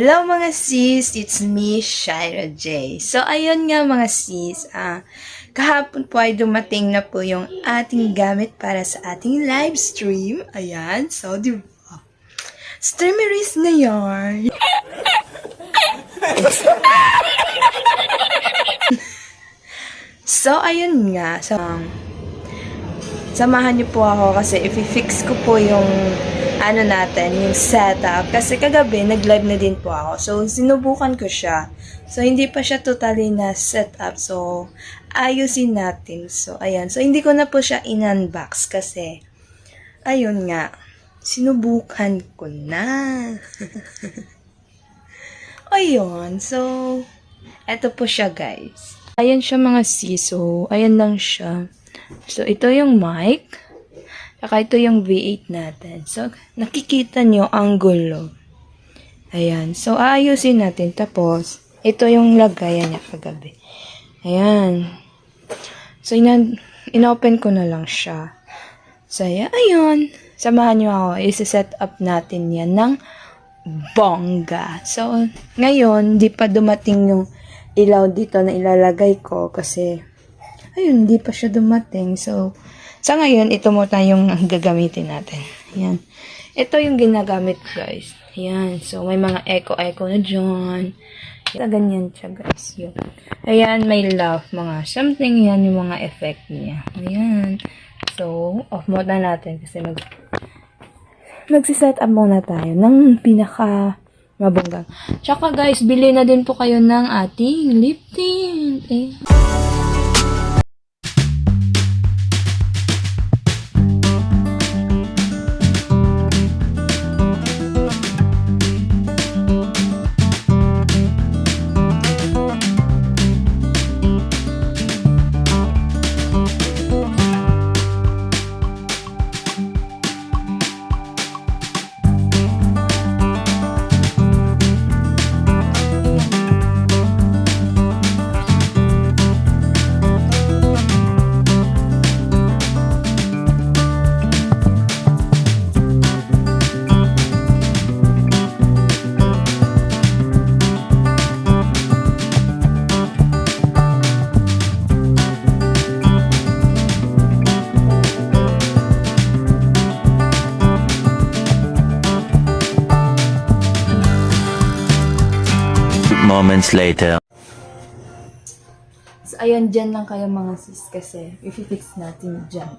Hello mga sis, it's me, Shaira J. So ayun nga mga sis, kahapon po ay dumating na po yung ating gamit para sa ating live stream. Ayan, so diba? Streameries na yarn. So ayun nga, so samahan niyo po ako kasi i-fix ko po yung yung setup. Kasi kagabi, nag-live na din po ako. So, sinubukan ko siya. So, hindi pa siya totally na setup. So, ayusin natin. So, ayan. So, hindi ko na po siya in-unbox kasi, ayun nga, sinubukan ko na. Ayun. So, eto po siya, guys. Ayan siya mga sis. So, ayan lang siya. So, ito yung mic. Saka ito yung V8 natin. So, nakikita nyo ang gulo. Ayan. So, aayusin natin. Tapos, ito yung lagayan niya kagabi. Ayan. So, inopen ko na lang siya. So, ayun. Samahan nyo ako. I-set up natin yan ng bongga. So, ngayon, di pa dumating yung ilaw dito na ilalagay ko. Kasi, ayun, di pa siya dumating. So, sa ngayon, ito muna yung gagamitin natin. Ayan. Ito yung ginagamit, guys. Ayan. So, may mga echo-echo na dyan. Ganyan siya, guys. Yun. Ayan, may love. Mga something. Yan yung mga effect niya. Ayan. So, off muna natin kasi magsiset up muna tayo ng pinaka mabunggang. Tsaka, guys, bili na din po kayo ng ating lip tint. Ayan. Moments later. So, ayan, dyan lang kayo mga sis kasi i-fix natin dyan.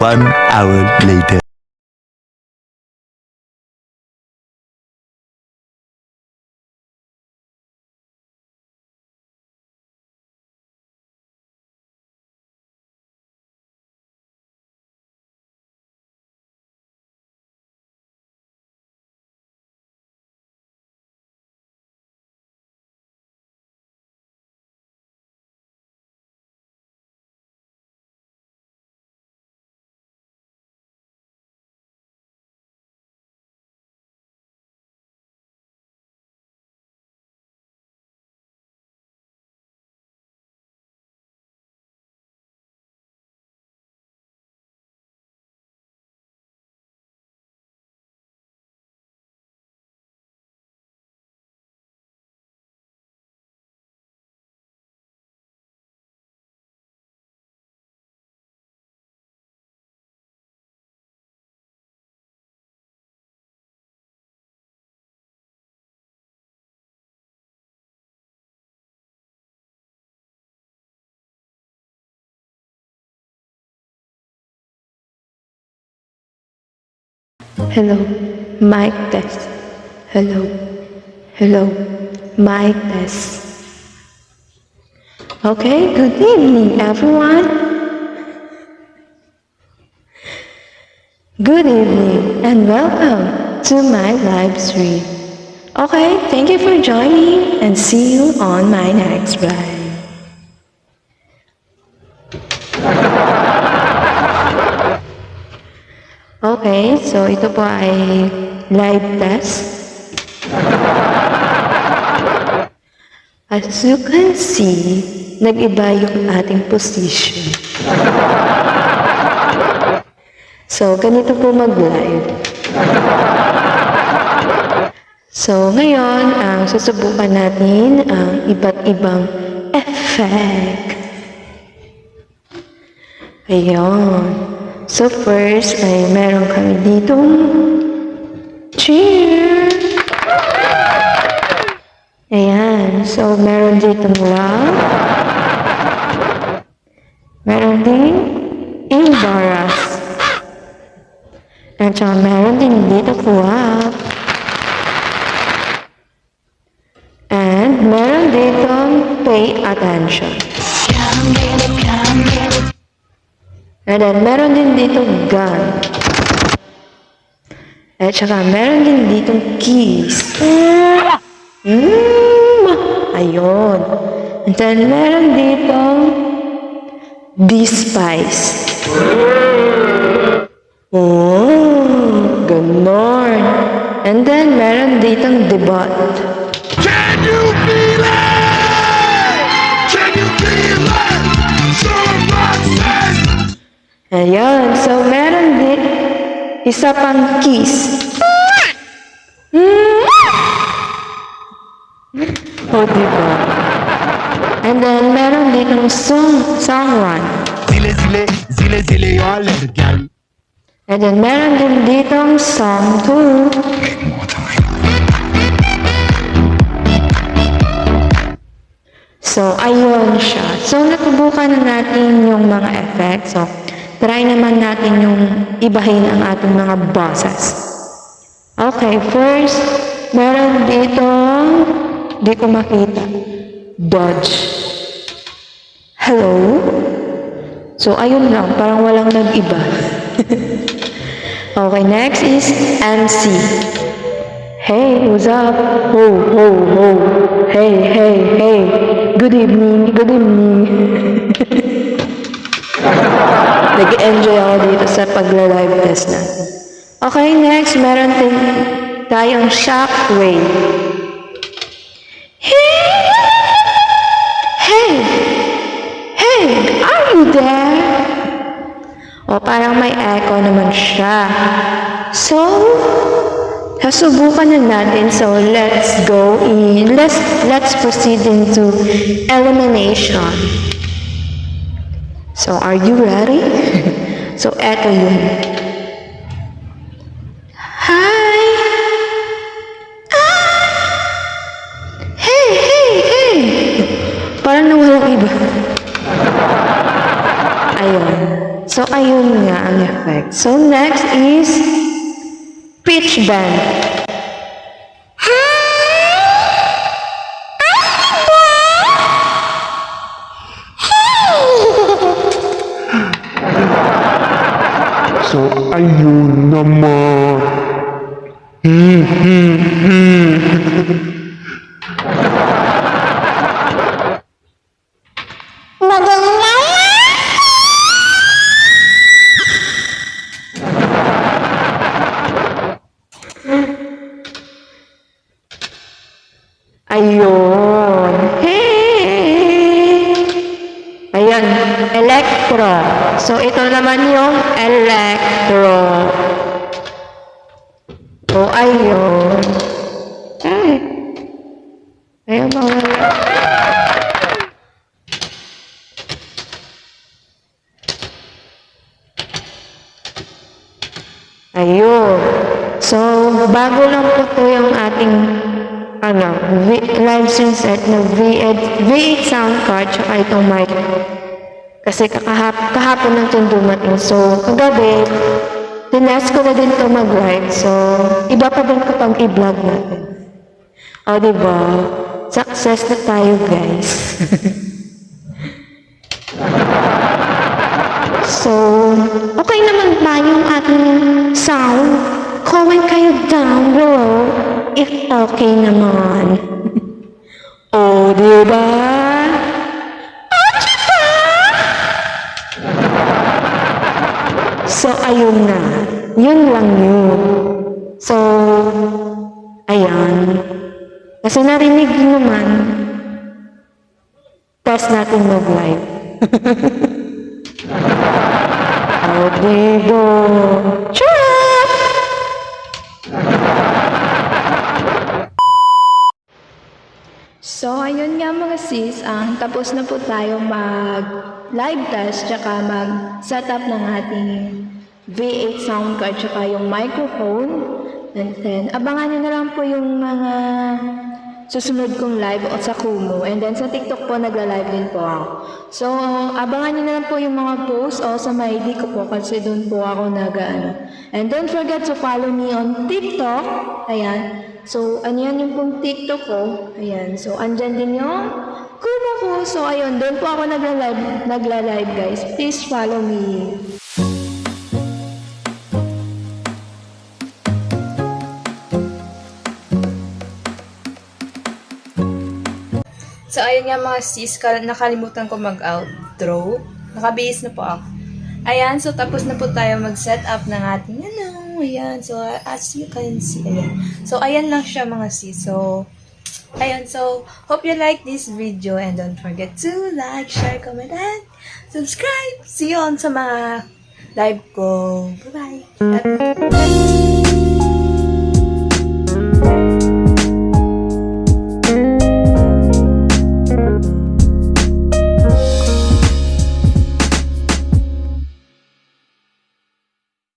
1 hour later. Hello, mic test. Hello, hello, mic test. Okay, good evening, everyone. Good evening and welcome to my live stream. Okay, thank you for joining and see you on my next live. Okay, so ito po ay live test. As you can see, nag-iba yung ating position. So, ganito po mag-live. So, ngayon, susubukan natin ang iba't ibang effect. Ayun. So, first ay meron kami ditong cheer. Ayan. So, meron ditong love. Meron din embarrass. At saka meron din dito kuwap. And meron ditong pay attention. And then, meron din dito gun. At saka, meron din ditong keys. Ayun. And then, meron ditong despise. Oh, ganon. And then, meron ditong debut. Can you feel it? Can you feel it? Someone says. Ayan. So, meron din isa pang kiss. O, diba? And then, meron ditong song run. Zile zile zile zile y'all let it go. And then, meron din ditong song 2. So, ayun siya. So, natubukan na natin yung mga effects. So, try naman natin yung ibahin ang ating mga bosses. Okay, first, meron dito, di ko makita, dodge. Hello? So, ayun lang, parang walang nag-iba. Okay, next is MC. Hey, what's up? Ho, ho, ho. Hey, hey, hey. Good evening, good evening. Nag-enjoy ako dito sa pagla-live test natin. Okay, next, meron din tayong shockwave. Hey! Hey! Hey! Are you there? O, parang may echo naman siya. So, susubukan na natin. So, let's go in. Let's proceed into elimination. So, are you ready? So, eto yun. Hi! Ah! Hey, hey, hey! Parang nawalang iba. Ayun. So, ayun nga ang effect. So, next is pitch bend. So, ayun naman. Ayun. Hey! Ayan, electro. So, ito naman yung electro. So, ayun. Ay. Ayun, mawala. Ayun. So, bago lang po to yung ating live stream set na V8 sound card tsaka itong mic. Kasi kahapon lang itong dumating. So, kagabi, tinest ko na din ito mag-live. So, iba pa din kapag i-vlog natin. O, diba? Success na tayo, guys. So, okay naman ba yung ating sound? Comment kayo down below if okay naman. O, diba? So, ayun na. Yun lang yun. So, ayan. Kasi narinig yun naman. Test natin mag-live. O, diba? Charot! So, ayun nga mga sis, tapos na po tayo mag-live test tsaka mag-setup ng ating V8 sound card tsaka yung microphone. And then, abangan nyo na lang po yung mga susunod kong live o sa Kumu. And then, sa TikTok po, nagla-live din po ako. So, abangan nyo na lang po yung mga posts o sa MyD ko po kasi doon po ako And don't forget to follow me on TikTok. Ayan. So, ano yan yung pong TikTok ko? Ayan. So, andyan din yung Kumu ko. So, ayun. Doon po ako nagla-live guys. Please follow me. So, ayun nga mga sis, nakalimutan ko mag-outro. Nakabihis na po ako. Ayan, so tapos na po tayo mag-set up ng ating ayan. So, as you can see, ayan. So, ayan lang siya mga sis. So, ayan. So, hope you like this video and don't forget to like, share, comment, and subscribe. See you on sa mga live ko. Bye-bye.